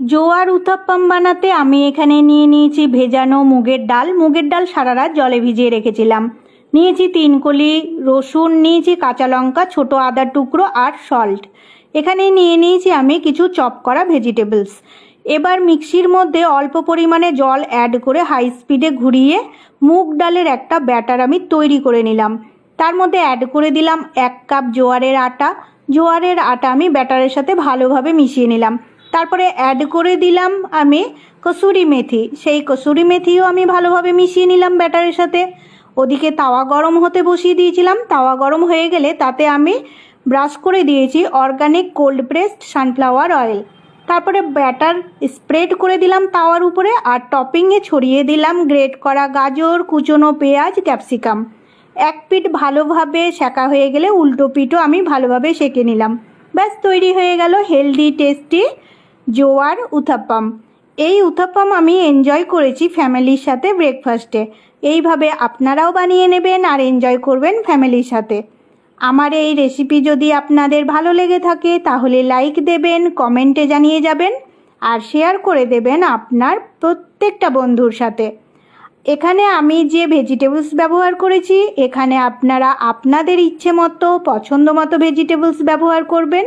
জোয়ার উত্তাপ্পাম বানাতে আমি এখানে নিয়ে নিয়েছি ভেজানো মুগের ডাল। মুগের ডাল সারা রাত জলে ভিজিয়ে রেখেছিলাম। নিয়েছি 3 কলি রসুন, নিয়েছি কাঁচা লঙ্কা, ছোট আদা টুকরো আর সল্ট। এখানে নিয়ে নিয়েছি আমি কিছু চপ করা ভেজিটেবলস। এবার মিক্সির মধ্যে অল্প পরিমাণে জল অ্যাড করে হাই স্পিডে ঘুরিয়ে মুগ ডালের একটা ব্যাটার আমি তৈরি করে নিলাম। তার মধ্যে অ্যাড করে দিলাম 1 কাপ জোয়ারের আটা। জোয়ারের আটা আমি ব্যাটারের সাথে ভালোভাবে মিশিয়ে নিলাম। তারপরে অ্যাড করে দিলাম আমি কসুরি মেথি। সেই কসুরি মেথিও আমি ভালোভাবে মিশিয়ে নিলাম ব্যাটারের সাথে। ওদিকে তাওয়া গরম হতে বসিয়ে দিয়েছিলাম। তাওয়া গরম হয়ে গেলে তাতে আমি ব্রাশ করে দিয়েছি organic cold pressed sunflower oil. তারপরে ব্যাটার স্প্রেড করে দিলাম তাওয়ার উপরে, আর টপিংয়ে ছড়িয়ে দিলাম গ্রেট করা গাজর, কুচনো পেঁয়াজ, ক্যাপসিকাম। এক পিঠ ভালোভাবে সেঁকা হয়ে গেলে উল্টো পিঠও আমি ভালোভাবে সেঁকে নিলাম। ব্যাস তৈরি হয়ে গেল হেলদি টেস্টি জোয়ার উত্তাপ্পাম। এই উত্তাপ্পাম আমি এনজয় করেছি ফ্যামিলির সাথে ব্রেকফাস্টে। এইভাবে আপনারাও বানিয়ে নেবেন আর এনজয় করবেন ফ্যামিলির সাথে। আমার এই রেসিপি যদি আপনাদের ভালো লেগে থাকে তাহলে লাইক দেবেন, কমেন্টে জানিয়ে যাবেন আর শেয়ার করে দেবেন আপনার প্রত্যেকটা বন্ধুর সাথে। এখানে আমি যে ভেজিটেবলস ব্যবহার করেছি, এখানে আপনারা আপনাদের ইচ্ছে মতো পছন্দ মতো ভেজিটেবলস ব্যবহার করবেন।